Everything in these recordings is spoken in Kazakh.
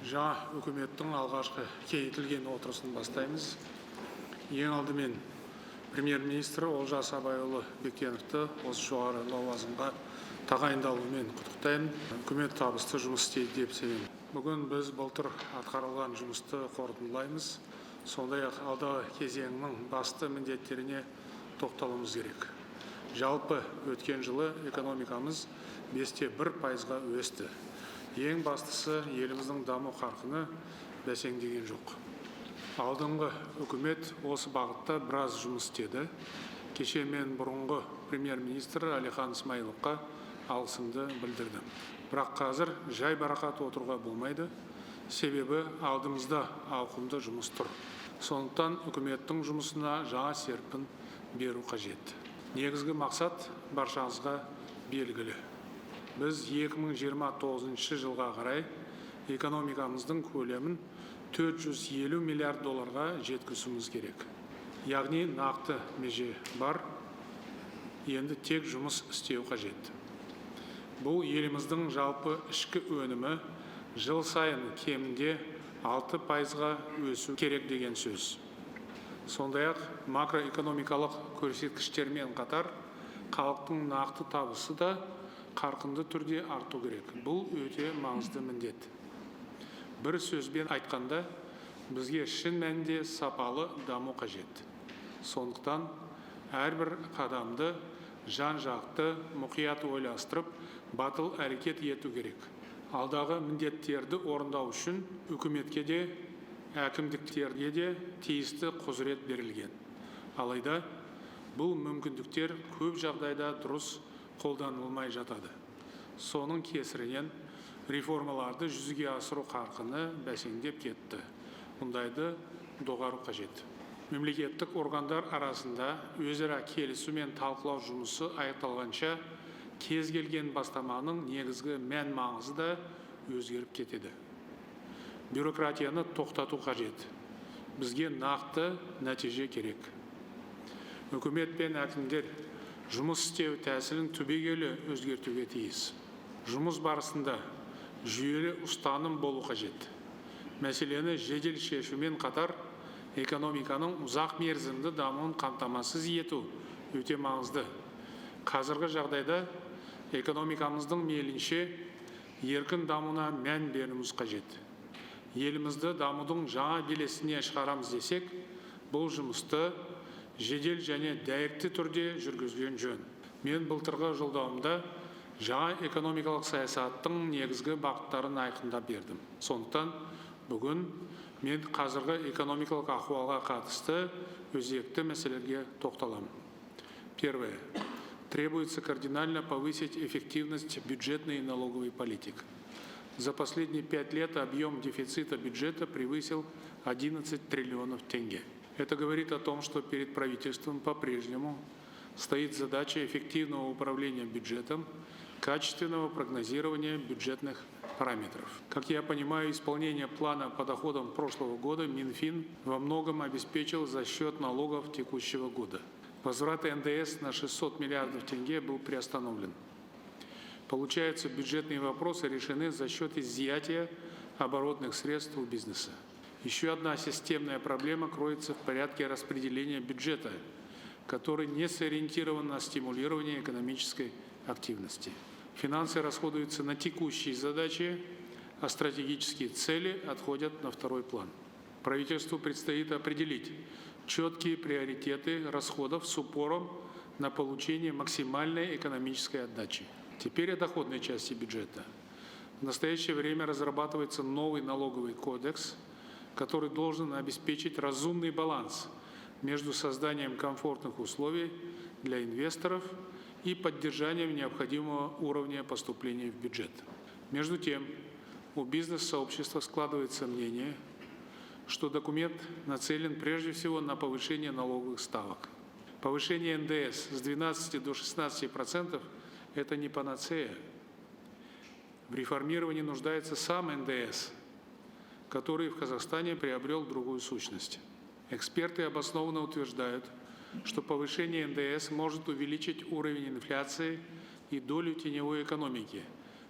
Жаңа үкіметтің алғашқы кеңейтілген отырысын бастаймыз. Ең алдымен премьер-министр Олжас Абайұлы Бекеновті осы жоғары лауазымға тағайындалуымен құттықтаймын. Үкімет табысты жұмыс істейді деп сенемін. Бүгін біз былтыр атқарылған жұмысты қорытындылаймыз. Сондай-ақ алдағы кезеңнің басты міндеттеріне тоқталуымыз керек. Жалпы өткен жылы экономикамыз 5,1%-ға өсті. Ең бастысы, еліміздің даму қарқыны бәсеңдеген жоқ. Алдыңғы үкімет осы бағытта біраз жұмыс істеді. Кеше мен бұрынғы премьер-министр Әлихан Смайыловқа алғысымды білдірдім. Бірақ қазір жай барақат отыруға болмайды. Себебі алдымызда ауқымды жұмыс тұр. Сондықтан үкіметтің жұмысына жаңа серпін беру қажет. Негізгі мақсат баршаңызға белгілі. Біз 2029 жылға қарай экономикамыздың көлемін 450 миллиард долларға жеткізуіміз керек. Яғни нақты меже бар, енді тек жұмыс істеу қажет. Бұл еліміздің жалпы ішкі өнімі жыл сайын кемінде 6%-ға өсу керек деген сөз. Сондай-ақ макроэкономикалық көрсеткіштермен қатар халықтың нақты табысы да қарқынды түрде арту керек. Бұл өте маңызды міндет. Бір сөзбен айтқанда, бізге шын мәнінде сапалы даму қажет. Сондықтан әрбір қадамды жан-жақты мұқият ойластырып, батыл әрекет ету керек. Алдағы міндеттерді орындау үшін үкіметке де, әкімдіктерге де тиісті құзырет берілген. Алайда бұл мүмкіндіктер көп жағдайда дұрыс қолданылмай жатады. Соның кесірінен реформаларды жүзеге асыру қарқыны бәсеңдеп кетті. Мұндайды доғару қажет. Мемлекеттік органдар арасында өзара келісу мен талқылау жұмысы аяқталғанша кез келген бастаманың негізгі мән маңызы да өзгеріп кетеді. Бюрократияны тоқтату қажет. Бізге нақты нәтиже керек. Үкімет пен әкімдер жұмыс істеу тәсілін түбегейлі өзгертуге тиіс. Жұмыс барысында жүйелі ұстаным болу қажет. Мәселені жедел шешумен қатар экономиканың ұзақ мерзімді дамуын қамтамасыз ету өте маңызды. Қазіргі жағдайда экономикамыздың мейлінше еркін дамуына мән беруіміз қажет. Елімізді дамудың жаңа белесіне шығарамыз десек, бұл жұмысты жедел және дәйекті түрде жүргізген жөн. Мен былтырғы жолдауымда жаңа экономикалық саясаттың негізгі бағыттарын айқындап бердім. Сондықтан бүгін мен қазіргі экономикалық ахуалға қатысты өзекті мәселелерге тоқталамын. Первое. Требуется кардинально повысить эффективность бюджетной и налоговой политик. За последние 5 лет объем дефицита бюджета превысил 11 триллионов тенге. Это говорит о том, что перед правительством по-прежнему стоит задача эффективного управления бюджетом, качественного прогнозирования бюджетных параметров. Как я понимаю, исполнение плана по доходам прошлого года Минфин во многом обеспечил за счет налогов текущего года. Возврат НДС на 600 миллиардов тенге был приостановлен. Получается, бюджетные вопросы решены за счет изъятия оборотных средств у бизнеса. Еще одна системная проблема кроется в порядке распределения бюджета, который не сориентирован на стимулирование экономической активности. Финансы расходуются на текущие задачи, а стратегические цели отходят на второй план. Правительству предстоит определить четкие приоритеты расходов с упором на получение максимальной экономической отдачи. Теперь о доходной части бюджета. В настоящее время разрабатывается новый налоговый кодекс, который должен обеспечить разумный баланс между созданием комфортных условий для инвесторов и поддержанием необходимого уровня поступления в бюджет. Между тем, у бизнес-сообщества складывается мнение, что документ нацелен прежде всего на повышение налоговых ставок. Повышение НДС с 12 до 16% – это не панацея. В реформировании нуждается сам НДС, который в Казахстане приобрел другую сущность. Эксперты обоснованно утверждают, что повышение НДС может увеличить уровень инфляции и долю теневой экономики,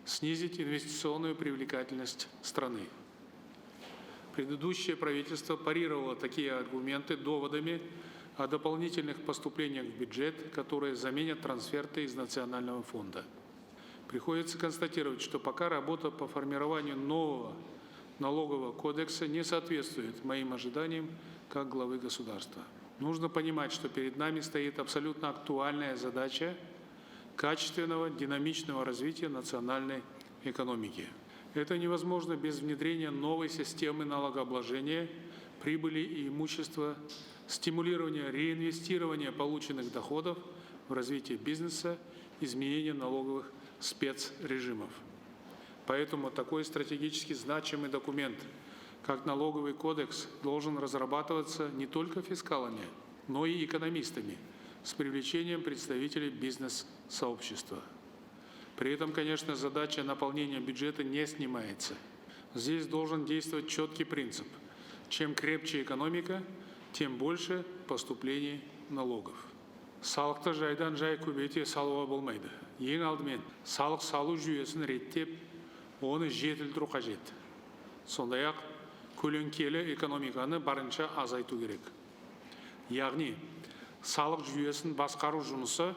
снизить инвестиционную привлекательность страны. Предыдущее правительство парировало такие аргументы доводами о дополнительных поступлениях в бюджет, которые заменят трансферты из Национального фонда. Приходится констатировать, что пока работа по формированию нового налогового кодекса не соответствует моим ожиданиям как главы государства. Нужно понимать, что перед нами стоит абсолютно актуальная задача качественного, динамичного развития национальной экономики. Это невозможно без внедрения новой системы налогообложения, прибыли и имущества, стимулирования реинвестирования полученных доходов в развитие бизнеса, изменения налоговых спецрежимов. Поэтому такой стратегически значимый документ, как налоговый кодекс, должен разрабатываться не только фискалами, но и экономистами с привлечением представителей бизнес-сообщества. При этом, конечно, задача наполнения бюджета не снимается. Здесь должен действовать четкий принцип. Чем крепче экономика, тем больше поступлений налогов. Салықты жайдан жай көбейте салуға болмайды. Ең алдымен салық салу жүйесін реттеп, оны жетілдіру қажет. Сондай-ақ көлеңкелі экономиканы барынша азайту керек. Яғни салық жүйесін басқару жұмысы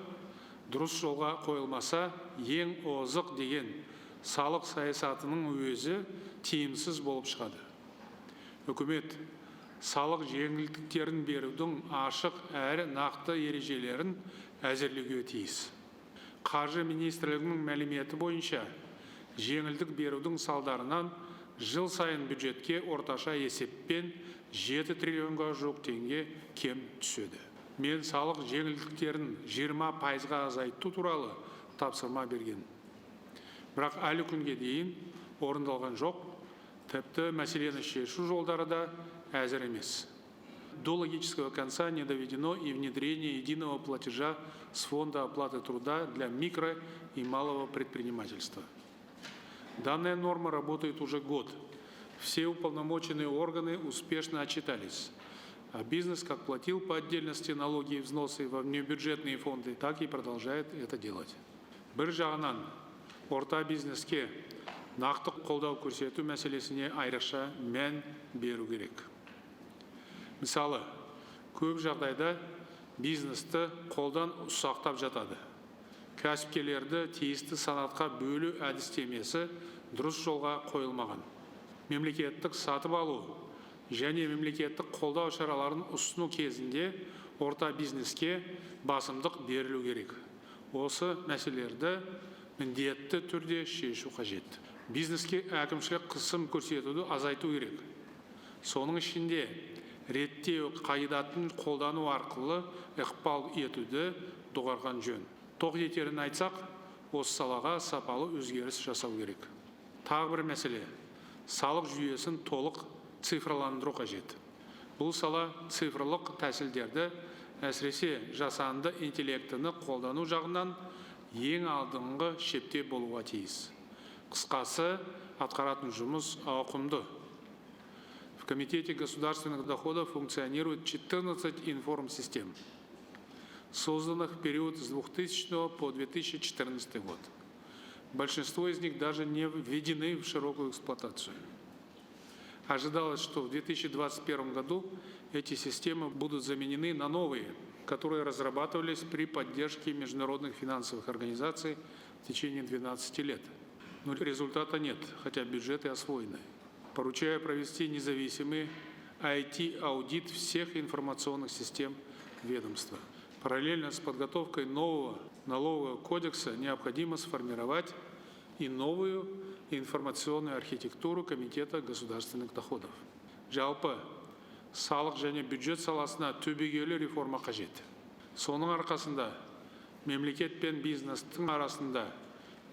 дұрыс жолға қойылмаса, ең озық деген салық саясатының өзі тиімсіз болып шығады. Үкімет салық жеңілдіктерін берудің ашық әрі нақты ережелерін әзірлеуге тиіс. Қаржы министрлігінің мәліметі бойынша, жеңілдік берудің салдарынан жыл сайын бюджетке орташа есеппен 7 триллионға жуық теңге кем түседі. Мен салық жеңілдіктерін 20%-ға азайту туралы тапсырма берген. Бірақ әлі күнге дейін орындалған жоқ, тіпті мәселені шешу жолдары да әзір емес. До логического конца не доведено и внедрение единого платежа с фонда оплаты труда для микро- и малого предпринимательства. Данная норма работает уже год. Все уполномоченные органы успешно отчитались. А бизнес как платил по отдельности налоги и взносы во внебюджетные фонды, так и продолжает это делать. Бір жағынан орта бизнеске нақты қолдау көрсету мәселесіне айрықша мән беру керек. Мысалы, көп жағдайда бизнесті қолдан ұсақтап жатады. Кәсіпкерлерді тиісті санатқа бөлу әдістемесі дұрыс жолға қойылмаған. Мемлекеттік сатып алу және мемлекеттік қолдау шараларын ұсыну кезінде орта бизнеске басымдық берілу керек. Осы мәселелерді міндетті түрде шешу қажет. Бизнеске әкімшілік қысым көрсетуді азайту керек. Соның ішінде реттеу қағидатын қолдану арқылы ықпал етуді доғарған жөн. Тоқ етерін айтсақ, осы салаға сапалы өзгеріс жасау керек. Тағы бір мәселе, салық жүйесін толық цифрландыру қажет. Бұл сала цифрлық тәсілдерді, әсіресе жасанды интеллектіні қолдану жағынан ең алдыңғы шепте болуға тиіс. Қысқасы, атқаратын жұмыс ауқымды. В Комитете государственных доходов функционирует 14 информсистем, созданных в период с 2000 по 2014 год. Большинство из них даже не введены в широкую эксплуатацию. Ожидалось, что в 2021 году эти системы будут заменены на новые, которые разрабатывались при поддержке международных финансовых организаций в течение 12 лет. Но результата нет, хотя бюджеты освоены. Поручаю провести независимый IT-аудит всех информационных систем ведомства. Параллельно с подготовкой нового налогового кодекса необходимо сформировать и новую информационную архитектуру Комитета государственных доходов. Жалпы, салық және бюджет саласына түбегейлі реформа қажет. Соның арқасында мемлекет пен бизнестің арасында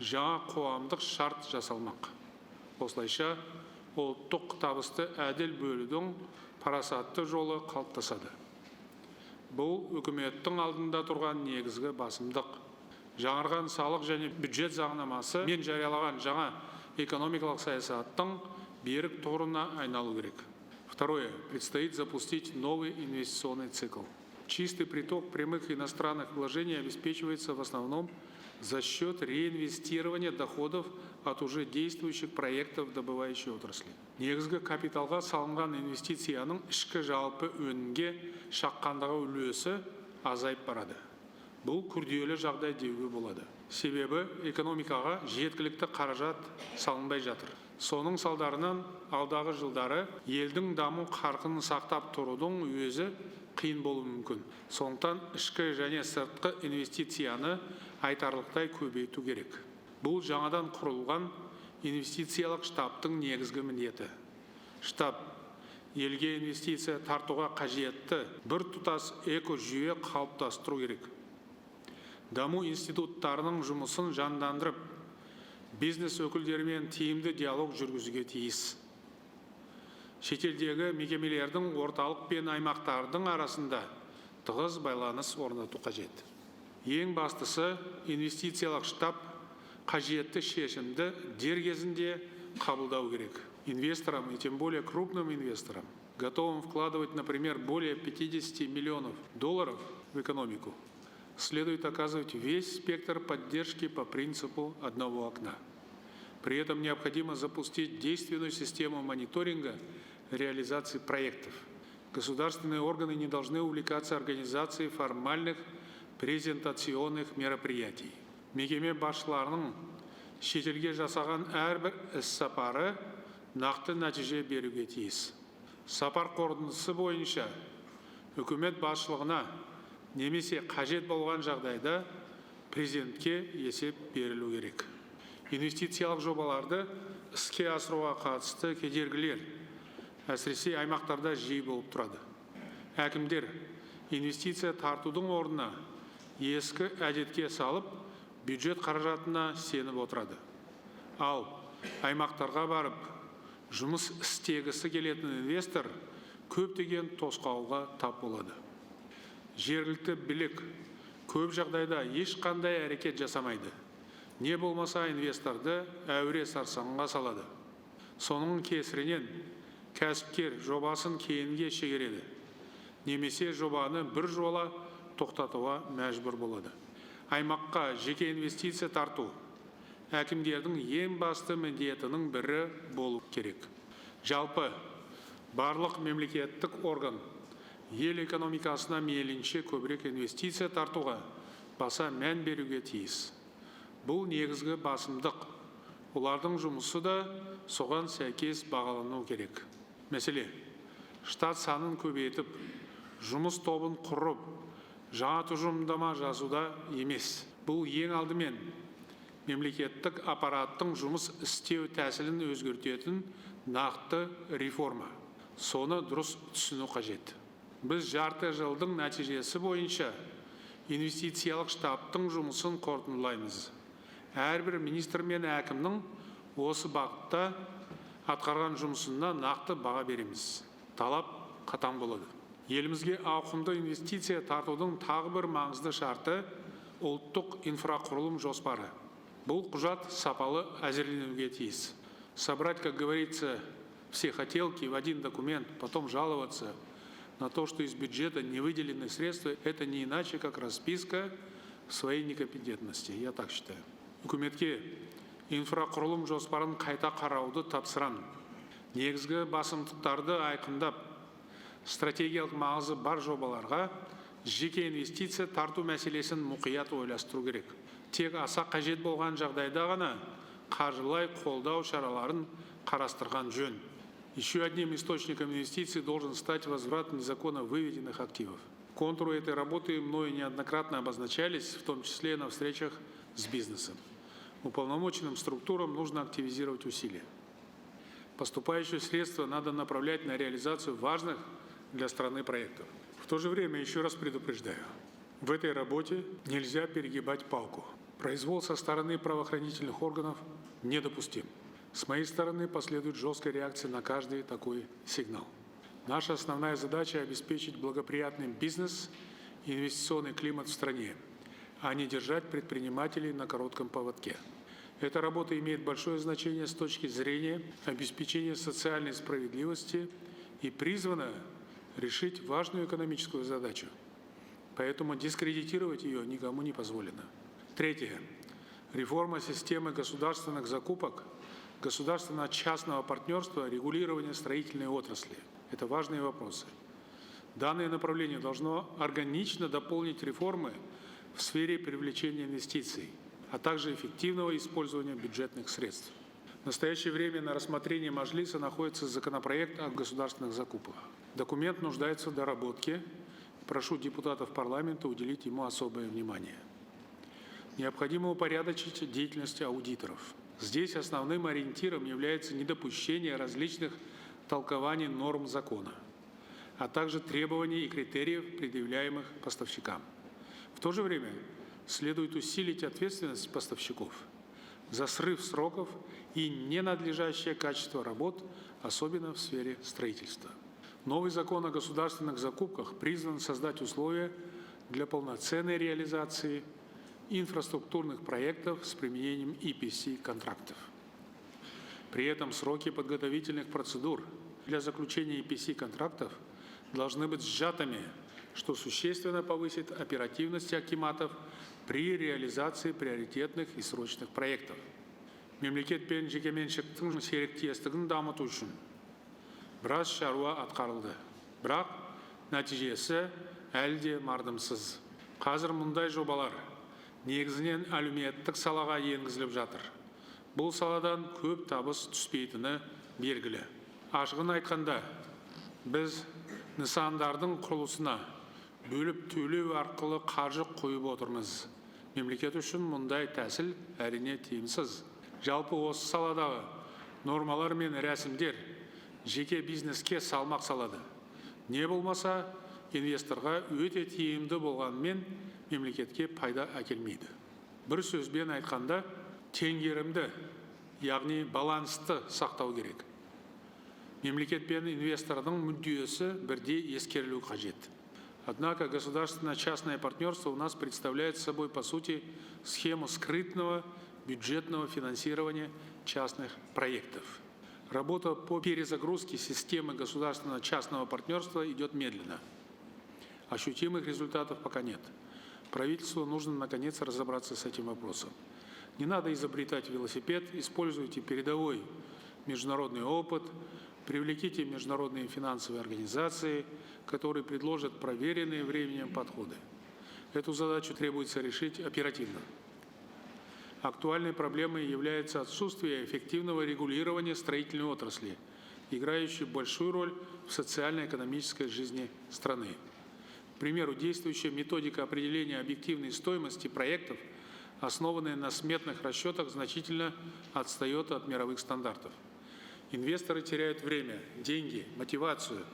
жаңа қоғамдық шарт жасалмақ. Осылайша, ұлттық табысты әділ бөлудің парасатты жолы қалыптасады. Бұл үкіметтің алдында тұрған негізгі басымдық. Жаңарған салық және бюджет заңнамасы мен жариялаған жаңа экономикалық саясаттың берік тұғырына айналу керек. Второе. Предстоит запустить новый инвестиционный цикл. Чистый приток прямых иностранных вложений обеспечивается в основном за счет реинвестирования доходов от уже действующих проектов добывающей отрасли. Негізгі капиталға салынған инвестицияның ішкі жалпы өнімге шаққандағы үлесі азайып барады. Бұл күрделі жағдай деуге болады. Себебі экономикаға жеткілікті қаражат салынбай жатыр. Соның салдарынан алдағы жылдары елдің даму қарқынын сақтап тұрудың өзі қиын болуы мүмкін. Сондықтан ішкі және сыртқы инвестицияны айтарлықтай көбейту керек. Бұл жаңадан құрылған инвестициялық штабтың негізгі міндеті. Штаб елге инвестиция тартуға қажетті бір тұтас экожүйе қалыптастыру керек. Даму институттарының жұмысын жандандырып, бизнес өкілдерімен тиімді диалог жүргізуге тиіс. Шетелдегі мекемелердің орталық пен аймақтардың арасында тығыз байланыс орнату қажет. Ең бастысы инвестициялық штаб қажетті шешімді дер кезінде қабылдау керек. Инвесторам, и тем более крупным инвесторам, готовым вкладывать, например, более 50 миллионов долларов в экономику, следует оказывать весь спектр поддержки по принципу одного окна. При этом необходимо запустить действенную систему мониторинга реализации проектов. Государственные органы не должны увлекаться организацией формальных презентационных мероприятий. Мекеме басшыларының шетелге жасаған әрбір іс-сапары нақты нәтиже беруге тиіс. Сапар қорытындысы бойынша үкімет басшылығына немесе қажет болған жағдайда президентке есеп берілу керек. Инвестициялық жобаларды іске асыруға қатысты кедергілер әсіресе аймақтарда жиі болып тұрады. Әкімдер инвестиция тартудың орнына ескі әдетке салып, бюджет қаражатына сеніп отырады. Ал аймақтарға барып, жұмыс істегісі келетін инвестор көптеген тосқауылға тап болады. Жергілікті билік көп жағдайда ешқандай әрекет жасамайды. Не болмаса инвесторды әуре сарсаңға салады. Соның кесірінен кәсіпкер жобасын кейінге шегереді. Немесе жобаны бір жола тоқтатуға мәжбүр болады. Аймаққа жеке инвестиция тарту әкімдердің ең басты міндетінің бірі болу керек. Жалпы барлық мемлекеттік орган ел экономикасына мейлінше көбірек инвестиция тартуға баса мән беруге тиіс. Бұл негізгі басымдық. Олардың жұмысы да соған сәйкес бағалану керек. Мәселе, штат санын көбейтіп, жұмыс тобын құрып, жаңа тұжырымдама жазуда емес. Бұл ең алдымен мемлекеттік аппараттың жұмыс істеу тәсілін өзгертетін нақты реформа. Соны дұрыс түсіну қажет. Біз жарты жылдың нәтижесі бойынша инвестициялық штабтың жұмысын қорытындылаймыз. Әрбір министр мен әкімнің осы бағытта атқарған жұмысына нақты баға береміз. Талап қатаң болады. Елімізге ауқымды инвестиция тартудың тағы бір маңызды шарты ұлттық инфрақұрылым жоспары. Бұл құжат сапалы әзірленуге тиіс. Собрать, как говорится, все хотелки в один документ, потом жаловаться на то, что из бюджета не выделены средства, это не иначе, как расписка в своей некомпетентности, я так считаю. Үкіметке инфрақұрылым жоспарын қайта қарауды тапсырамын. Негізгі басымдықтарды айқындап, стратегиялық маңызы бар жобаларға жеке инвестиция тарту мәселесін мұқият ойластыру керек. Тек аса қажет болған жағдайда ғана қаржылай қолдау шараларын қарастырған жөн. Еще одним источником инвестиций должен стать возврат незаконно выведенных активов. Контуры этой работы мною неоднократно обозначались, в том числе на встречах с бизнесом. Уполномоченным структурам нужно активизировать усилия. Поступающие средства надо направлять на реализацию важных для страны проектов. В то же время еще раз предупреждаю, в этой работе нельзя перегибать палку. Произвол со стороны правоохранительных органов недопустим. С моей стороны последует жесткая реакция на каждый такой сигнал. Наша основная задача – обеспечить благоприятный бизнес и инвестиционный климат в стране, а не держать предпринимателей на коротком поводке. Эта работа имеет большое значение с точки зрения обеспечения социальной справедливости и призвана решить важную экономическую задачу поэтому дискредитировать ее никому не позволено. Третье. Реформа системы государственных закупок, государственно-частного партнерства, регулирования строительной отрасли. Это важные вопросы. Данное направление должно органично дополнить реформы в сфере привлечения инвестиций, а также эффективного использования бюджетных средств. В настоящее время на рассмотрении Маджлиса находится законопроект о государственных закупках. Документ нуждается в доработке. Прошу депутатов парламента уделить ему особое внимание. Необходимо упорядочить деятельность аудиторов. Здесь основным ориентиром является недопущение различных толкований норм закона, а также требований и критериев, предъявляемых поставщикам. В то же время следует усилить ответственность поставщиков за срыв сроков и ненадлежащее качество работ, особенно в сфере строительства. Новый закон о государственных закупках призван создать условия для полноценной реализации инфраструктурных проектов с применением EPC-контрактов. При этом сроки подготовительных процедур для заключения EPC-контрактов должны быть сжатыми, что существенно повысит оперативность акиматов при реализации приоритетных и срочных проектов. Мемлекет пен жекеменшіктің серіктестігін дамыту үшін біраз шаруа атқарылды. Бірақ нәтижесі әлі де мардымсыз. Қазір мұндай жобалар негізінен әлеуметтік салаға енгізіліп жатыр. Бұл саладан көп табыс түспейтіні белгілі. Ашығын айтқанда, біз нысандардың құрылысына бөліп төлеу арқылы қаржы қойып отырмыз. Мемлекет үшін мұндай тәсіл әрине тиімсіз. Жалпы осы саладағы нормалар мен рәсімдер жеке бизнеске салмақ салады. Не болмаса, инвесторға өте тиімді болғанымен мемлекетке пайда әкелмейді. Бір сөзбен айтқанда, теңгерімді, яғни балансты сақтау керек. Мемлекет пен инвестордың мүддесі бірдей ескерілу қажет. Однако государственно-частное партнерство у нас представляет собой, по сути, схему скрытного бюджетного финансирования частных проектов. Работа по перезагрузке системы государственно-частного партнерства идет медленно. Ощутимых результатов пока нет. Правительству нужно, наконец, разобраться с этим вопросом. Не надо изобретать велосипед, используйте передовой международный опыт, привлеките международные финансовые организации, которые предложат проверенные временем подходы. Эту задачу требуется решить оперативно. Актуальной проблемой является отсутствие эффективного регулирования строительной отрасли, играющей большую роль в социально-экономической жизни страны. К примеру, действующая методика определения объективной стоимости проектов, основанная на сметных расчетах, значительно отстает от мировых стандартов. Инвесторы теряют время, деньги, мотивацию,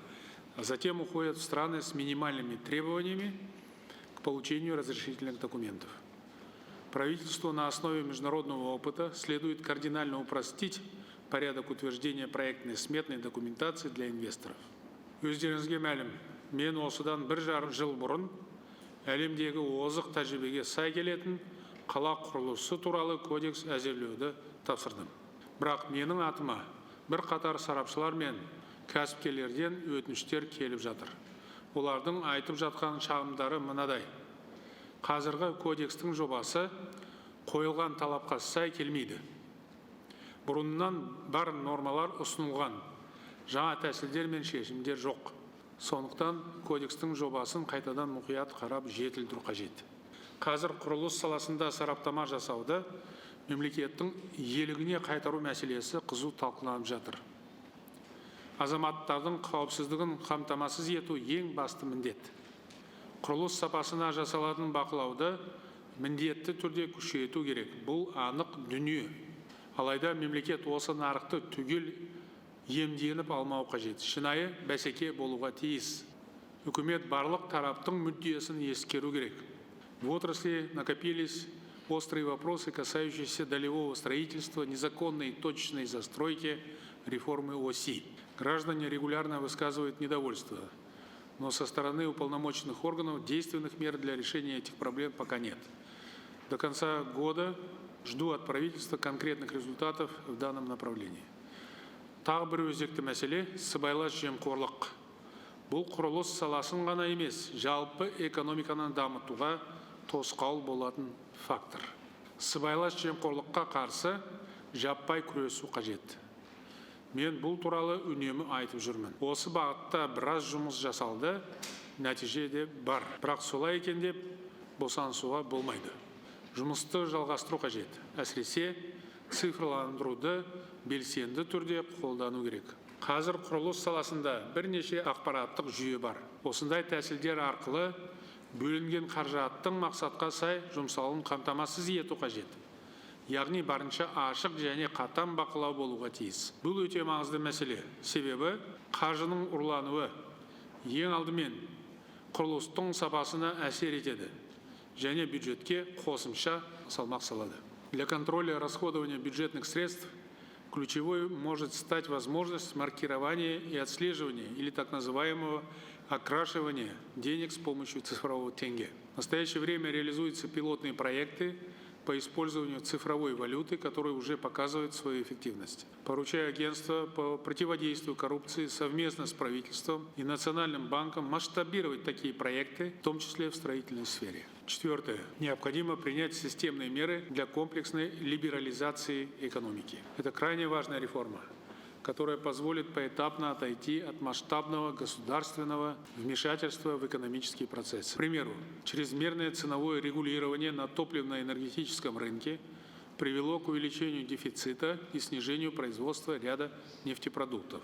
а затем уходят в страны с минимальными требованиями к получению разрешительных документов. Правительству на основе международного опыта следует кардинально упростить порядок утверждения проектной сметной документации для инвесторов. Өздеріңізге мәлім, мен осыдан 1,5 жыл бұрын әлемдегі озық тәжірибеге сай келетін қала құрылысы туралы кодекс әзірлеуді тапсырдым. Бірақ менің атыма бірқатар сарапшылар мен кәсіпкерлерден өтініштер келіп жатыр. Олардың айтып жатқан шағымдары мынадай: қазіргі кодекстің жобасы қойылған талапқа сай келмейді. Бұрыннан бар нормалар ұсынылған, жаңа тәсілдер мен шешімдер жоқ. Сондықтан кодекстің жобасын қайтадан мұқият қарап жетілдіру қажет. Қазір құрылыс саласында сараптама жасауда мемлекеттің иелігіне қайтару мәселесі қызу талқыланып жатыр. Азаматтардың қауіпсіздігін қамтамасыз ету ең басты міндет. Құрылыс сапасына жасалатын бақылауды міндетті түрде күшейту керек. Бұл анық дүние. Алайда мемлекет осы нарықты түгел емденіп алмау қажет. Шынайы бәсеке болуға тиіс. Үкімет барлық тараптың мүддесін ескеру керек. В отрасли накопились острые вопросы, касающиеся долевого строительства, незаконной и точечной застройки, реформы ОСИ. Граждане регулярно высказывают недовольство, но со стороны уполномоченных органов действенных мер для решения этих проблем пока нет. До конца года жду от правительства конкретных результатов в данном направлении. Тағы бір өзекті мәселе — сыбайлас жемқорлық. Бұл құрылыс саласын ғана емес, жалпы экономиканы дамытуға тосқауыл болатын фактор. Сыбайлас жемқорлыққа қарсы жаппай күресу қажет. Мен бұл туралы үнемі айтып жүрмін. Осы бағытта біраз жұмыс жасалды, нәтиже де бар. Бірақ солай екен деп босаңсуға болмайды. Жұмысты жалғастыру қажет. Әсіресе цифрландыруды белсенді түрде қолдану керек. Қазір құрылыс саласында бірнеше ақпараттық жүйе бар. Осындай тәсілдер арқылы бөлінген қаражаттың мақсатқа сай жұмсалуын қамтамасыз ету қажет. Яғни барынша ашық және қатаң бақылау болуға тиіс. Бұл өте маңызды мәселе. Себебі қаржының ұрлануы ең алдымен құрылыстың сапасына әсер етеді және бюджетке қосымша салмақ салады. Для контроля расходования бюджетных средств ключевой может стать возможность маркирования и отслеживания или так называемого окрашивания денег с помощью цифрового тенге. В настоящее время реализуются пилотные проекты по использованию цифровой валюты, которые уже показывают свою эффективность. Поручаю агентству по противодействию коррупции совместно с правительством и Национальным банком масштабировать такие проекты, в том числе в строительной сфере. Четвертое. Необходимо принять системные меры для комплексной либерализации экономики. Это крайне важная реформа, которая позволит поэтапно отойти от масштабного государственного вмешательства в экономический процесс. К примеру, чрезмерное ценовое регулирование на топливно-энергетическом рынке привело к увеличению дефицита и снижению производства ряда нефтепродуктов.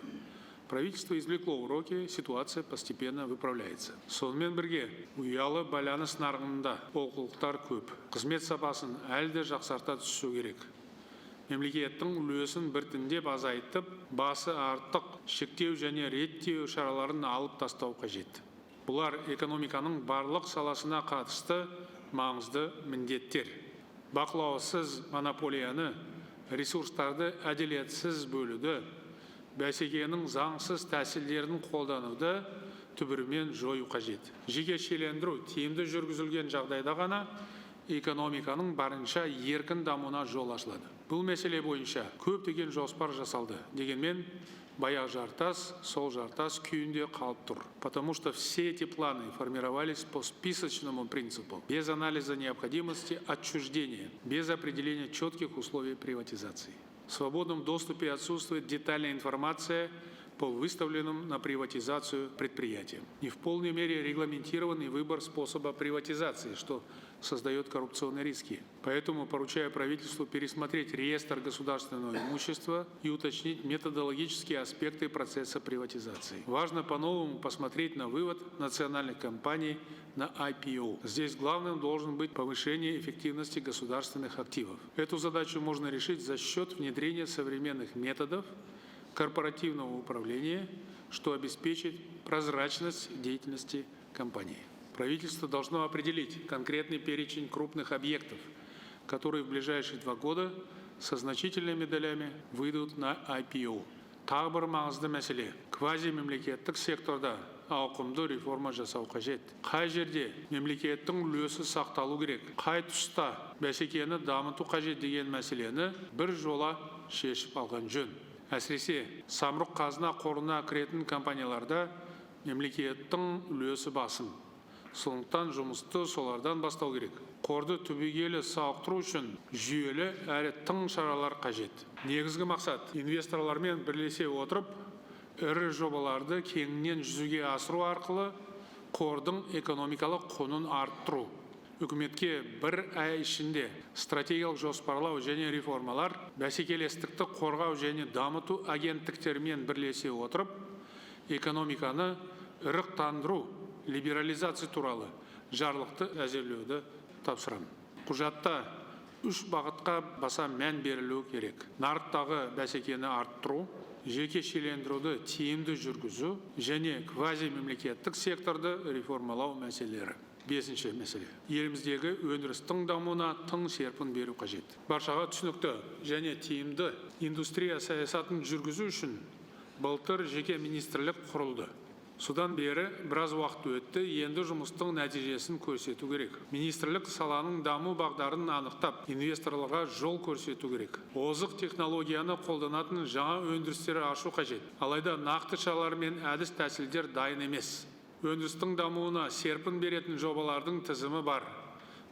Правительство извлекло уроки, ситуация постепенно выправляется. Сонымен бірге, ұялы байланыс нарығында олқылықтар көп. Қызмет сапасын әлі де жақсарта түсу керек. Мемлекеттің үлесін біртіндеп азайтып, басы артық шектеу және реттеу шараларын алып тастау қажет. Бұлар экономиканың барлық саласына қатысты маңызды міндеттер. Бақылаусыз монополияны, ресурстарды әділетсіз бөлуді, бәсекенің заңсыз тәсілдерін қолдануды түбірімен жою қажет. Жекешелендіру тиімді жүргізілген жағдайда ғана экономиканың барынша еркін дамуына жол ашылады. Бұл мәселе бойынша көптеген жоспар жасалды. Дегенмен, баяғы жартас, сол жартас күйінде қалып тұр. Потому что все эти планы формировались по списочному принципу, без анализа необходимости отчуждения, без определения четких условий приватизации. В свободном доступе отсутствует детальная информация по выставленным на приватизацию предприятиям. Не в полной мере регламентированный выбор способа приватизации, что создает коррупционные риски. Поэтому поручаю правительству пересмотреть реестр государственного имущества и уточнить методологические аспекты процесса приватизации. Важно по-новому посмотреть на вывод национальных компаний на IPO. Здесь главным должен быть повышение эффективности государственных активов. Эту задачу можно решить за счет внедрения современных методов корпоративного управления, что обеспечит прозрачность деятельности компании. Правительство должно определить конкретный перечень крупных объектов, которые в ближайшие 2 года со значительными долями выйдут на IPO. Тағы бір маңызды мәселе. Квазимемлекеттік секторда ауқымды реформа жасау қажет. Қай жерде мемлекеттің үлесі сақталу керек, қай тұста бәсекені дамыту қажет деген мәселені бір жола шешіп алған жөн. Әсіресе самұрық қазына қорына кіретін компанияларда мемлекеттің үлесі басым. Сондықтан жұмысты солардан бастау керек. Қорды түбегейлі сауықтыру үшін жүйелі әрі тың шаралар қажет. Негізгі мақсат инвесторлармен бірлесе отырып, ірі жобаларды кеңінен жүзеге асыру арқылы қордың экономикалық құнын арттыру. Үкіметке 1 ай ішінде стратегиялық жоспарлау және реформалар, бәсекелестікті қорғау және дамыту агенттіктермен бірлесе отырып, экономиканы ырықтандыру, либерализация туралы жарлықты әзірлеуді тапсырамын. Құжатта 3 бағытқа баса мән берілу керек. Нарықтағы бәсекені арттыру, жекешелендіруді тиімді жүргізу және квазимемлекеттік секторды реформалау мәселелері. 5-ші мәселе. Еліміздегі өндірістің дамуына тың серпін беру қажет. Баршаға түсінікті және тиімді индустрия саясатын жүргізу үшін былтыр жеке министрлік құрылды. Содан бері біраз уақыт өтті, енді жұмыстың нәтижесін көрсету керек. Министрлік саланың даму бағдарын анықтап, инвесторларға жол көрсету керек. Озық технологияны қолданатын жаңа өндірістер ашу қажет. Алайда нақты шаралар мен әдіс тәсілдер дайын емес. Өндірістің дамуына серпін беретін жобалардың тізімі бар.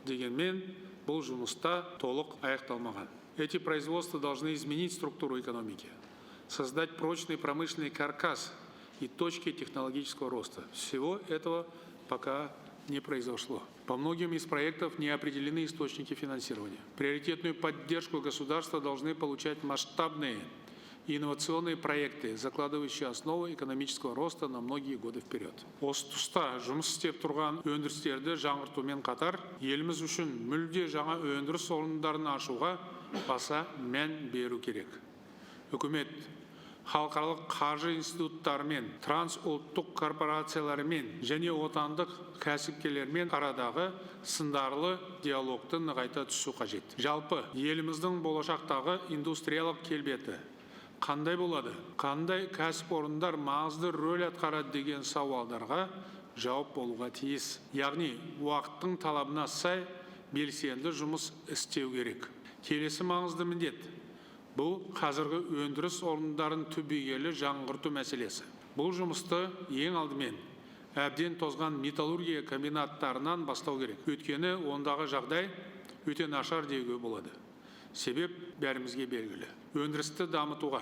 Дегенмен, бұл жұмыста толық аяқталмаған. Эти производства должны изменить структуру экономики, создать прочный промышленный каркас и точки технологического роста. Всего этого пока не произошло. По многим из проектов не определены источники финансирования. Приоритетную поддержку государства должны получать масштабные инновационные проекты, закладывающие основу экономического роста на многие годы вперед. Осы тұста жұмыс істеп тұрған өндірістерді жаңғыртумен қатар, еліміз үшін мүлде жаңа өндіріс орындарын ашуға баса мән беру керек. Үкімет халықаралық қаржы институттарымен, трансұлттық корпорацияларымен және отандық кәсіпкерлермен арадағы сындарлы диалогты нығайта түсу қажет. Жалпы, еліміздің болашақтағы индустриялық келбеті қандай болады? Қандай кәсіпорындар маңызды рөл атқарады деген сауалдарға жауап болуға тиіс. Яғни, уақыттың талабына сай белсенді жұмыс істеу керек. Келесі маңызды міндет. Бұл қазіргі өндіріс орындарын түбегейлі жаңғырту мәселесі. Бұл жұмысты ең алдымен әбден тозған металлургия комбинаттарынан бастау керек. Өйткені ондағы жағдай өте нашар деуге болады. Себеп бәрімізге белгілі. Өндірісті дамытуға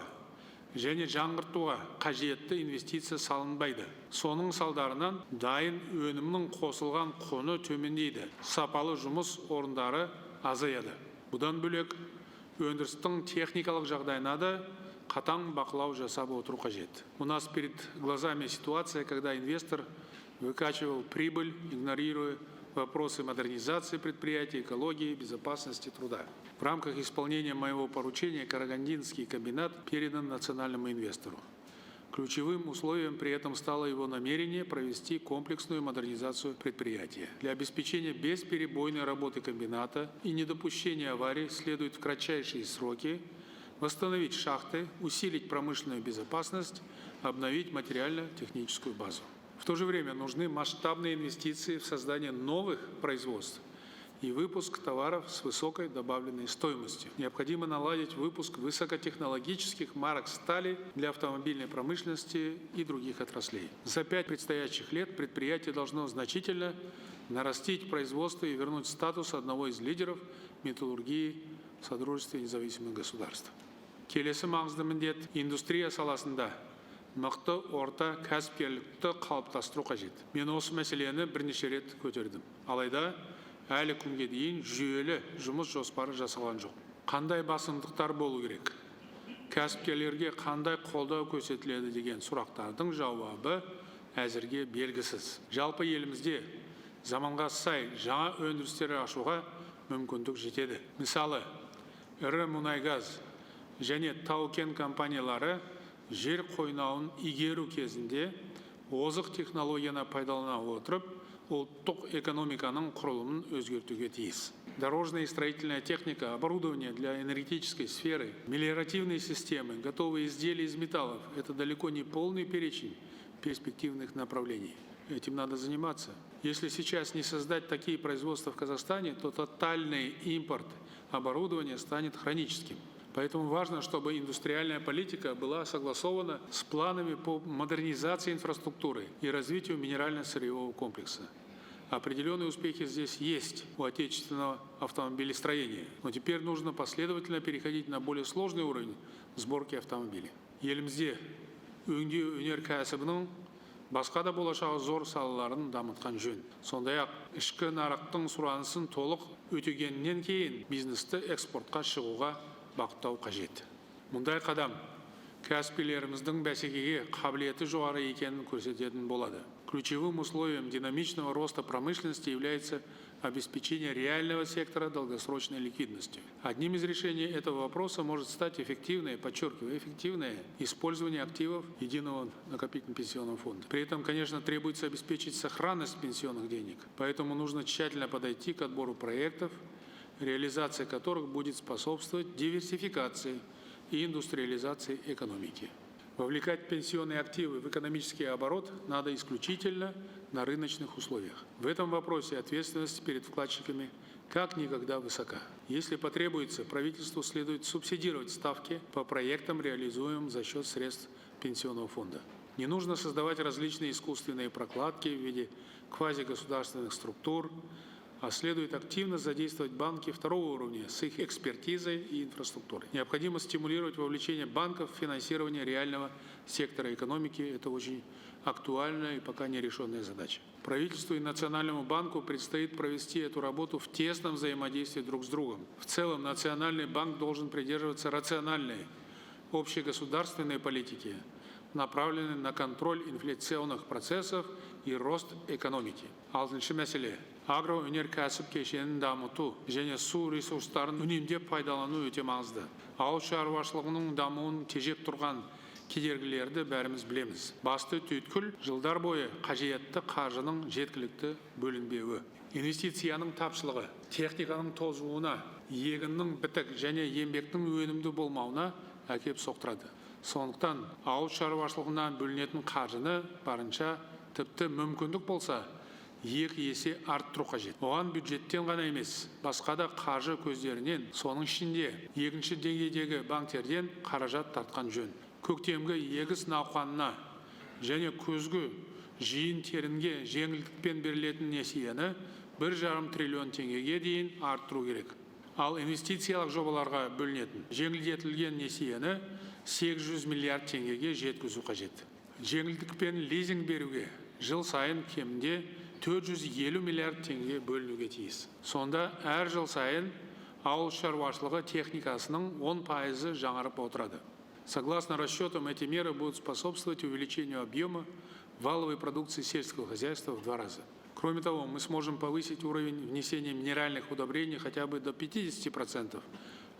және жаңғыртуға қажетті инвестиция салынбайды. Соның салдарынан дайын өнімнің қосылған құны төмендейді. Сапалы жұмыс орындары азаяды. Бұдан бөлек өндірістің техникалық жағдайына да қатаң бақылау жасап отыру қажет. У нас перед глазами ситуация, когда инвестор выкачивал прибыль, игнорируя вопросы модернизации предприятий, экологии, безопасности труда. В рамках исполнения моего поручения Карагандинский комбинат передан национальному инвестору. Ключевым условием при этом стало его намерение провести комплексную модернизацию предприятия. Для обеспечения бесперебойной работы комбината и недопущения аварий следует в кратчайшие сроки восстановить шахты, усилить промышленную безопасность, обновить материально-техническую базу. В то же время нужны масштабные инвестиции в создание новых производств и выпуск товаров с высокой добавленной стоимостью. Необходимо наладить выпуск высокотехнологических марок стали для автомобильной промышленности и других отраслей. За 5 предстоящих лет предприятие должно значительно нарастить производство и вернуть статус одного из лидеров металлургии в Содружестве независимых государств. Келесі маңызды міндет индустрия саласында мықты орта кәсіпкерлікті қалыптастыру қажет. Мен осы мәселені бірнеше рет көтердім. Алайда әлі күнге дейін жүйелі жұмыс жоспары жасалған жоқ. Қандай басымдықтар болу керек? Кәсіпкерлерге қандай қолдау көрсетіледі деген сұрақтардың жауабы әзірге белгісіз. Жалпы елімізде заманға сай жаңа өндірістер ашуға мүмкіндік жетеді. Мысалы, ірі мұнай-газ және тау-кен компаниялары жер қойнауын игеру кезінде озық технологияны пайдалана отырып, ұлттық экономиканың құрылымын өзгертуге тиіс. Дорожная и строительная техника, оборудование для энергетической сферы, мелиоративные системы, готовые изделия из металлов – это далеко не полный перечень перспективных направлений. Этим надо заниматься. Если сейчас не создать такие производства в Казахстане, то тотальный импорт оборудования станет хроническим. Поэтому важно, чтобы индустриальная политика была согласована с планами по модернизации инфраструктуры и развитию минерально-сырьевого комплекса. Определенные успехи здесь есть у отечественного автомобилестроения, но теперь нужно последовательно переходить на более сложный уровень сборки автомобилей. Елімізде өңдеу өнеркәсібінің басқа да болашағы зор салаларын дамытқан жөн. Сондай-ақ ішкі нарықтың сұранысын толық өтегеннен кейін бизнесті экспортқа шығуға бағыттау қажет. Мұндай қадам кәсіпкерлеріміздің бәсекеге қабілеті жоғары екенін көрсететін болады. Ключевым условием динамичного роста промышленности является обеспечение реального сектора долгосрочной ликвидностью. Одним из решений этого вопроса может стать эффективное, подчеркиваю, эффективное использование активов единого накопительного пенсионного фонда. При этом, конечно, требуется обеспечить сохранность пенсионных денег, поэтому нужно тщательно подойти к отбору проектов, реализация которых будет способствовать диверсификации и индустриализации экономики. Вовлекать пенсионные активы в экономический оборот надо исключительно на рыночных условиях. В этом вопросе ответственность перед вкладчиками как никогда высока. Если потребуется, правительству следует субсидировать ставки по проектам, реализуемым за счет средств пенсионного фонда. Не нужно создавать различные искусственные прокладки в виде квазигосударственных структур, а следует активно задействовать банки второго уровня с их экспертизой и инфраструктурой. Необходимо стимулировать вовлечение банков в финансирование реального сектора экономики. Это очень актуальная и пока нерешенная задача. Правительству и Национальному банку предстоит провести эту работу в тесном взаимодействии друг с другом. В целом, Национальный банк должен придерживаться рациональной общегосударственной политики, направленной на контроль инфляционных процессов и рост экономики. Алтыншы мәселе. Агроөнеркәсіп кешенін дамыту және су ресурстарын үнемдеп пайдалану өте маңызды. Ауыл шаруашылығының дамуын тежеп тұрған кедергілерді бәріміз білеміз. Басты түйткіл жылдар бойы қажетті қаржының жеткілікті бөлінбеуі. Инвестицияның тапшылығы, техниканың тозуына, егіннің бітік және еңбектің өнімді болмауына әкеп соқтырады. Сондықтан ауыл шаруашылығынан бөлінетін қаржыны барынша тіпті мүмкіндік болса, екі есе арттыру қажет. Оған бюджеттен ғана емес, басқа да қаржы көздерінен, соның ішінде екінші деңгейдегі банктерден қаражат тартқан жөн. Көктемгі егіс науқанына және көзгі жиын терінге жеңілдікпен берілетін несиені 1,5 триллион теңгеге дейін арттыру керек. Ал инвестициялық жобаларға бөлінетін жеңілдетілген несиені 800 миллиард теңгеге жеткізу қажет. Жеңілдікпен лизинг беруге жыл сайын кемінде 450 миллиард теңге бөлінуге тиіс. Сонда әр жыл сайын ауыл шаруашылығы техникасының 10% жаңарып отырады. Согласно расчетам, эти меры будут способствовать увеличению объема валовой продукции сельского хозяйства в 2 раза. Кроме того, мы сможем повысить уровень внесения минеральных удобрений хотя бы до 50%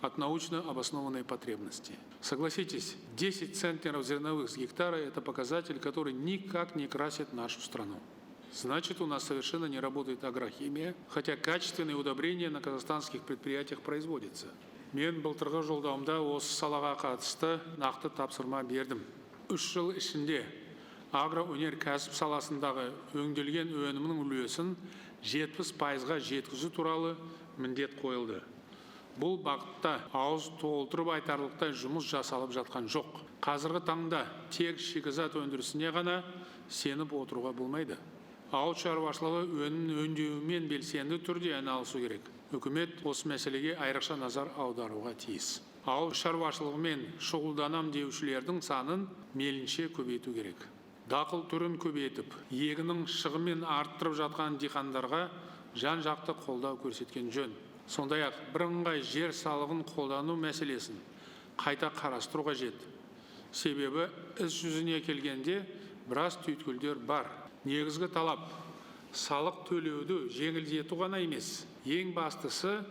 от научно обоснованной потребности. Согласитесь, 10 центнеров зерновых с гектара – это показатель, который никак не красит нашу страну. Значит, у нас совершенно не работает агрохимия, хотя качественные удобрения на казахстанских предприятиях производятся. Мен былтырғы жолдауымда осы салаға қатысты нақты тапсырма бердім. 3 жыл ішінде агроөнеркәсіп саласындағы өңделген өнімнің үлесін 70%-ға жеткізу туралы міндет қойылды. Бұл бағытта ауыз толтырып айтарлықтай жұмыс жасалып жатқан жоқ. Қазіргі таңда тек шикізат өндірісіне ғана сеніп отыруға болмайды. Ауыл шаруашылығы өнімін өңдеумен белсенді түрде айналысу керек. Үкімет осы мәселеге айрықша назар аударуға тиіс. Ауыл шаруашылығымен шұғылданам деушілердің санын мейлінше көбейту керек. Дақыл түрін көбейтіп, егіннің шығымын арттырып жатқан диқандарға жан-жақты қолдау көрсеткен жөн. Сондай-ақ бірыңғай жер салығын қолдану мәселесін қайта қарастыру қажет. Себебі іс жүзіне келгенде біраз түйткілдер бар. Негізгі талап салық төлеуді жеңілдету ғана емес. Ең бастысы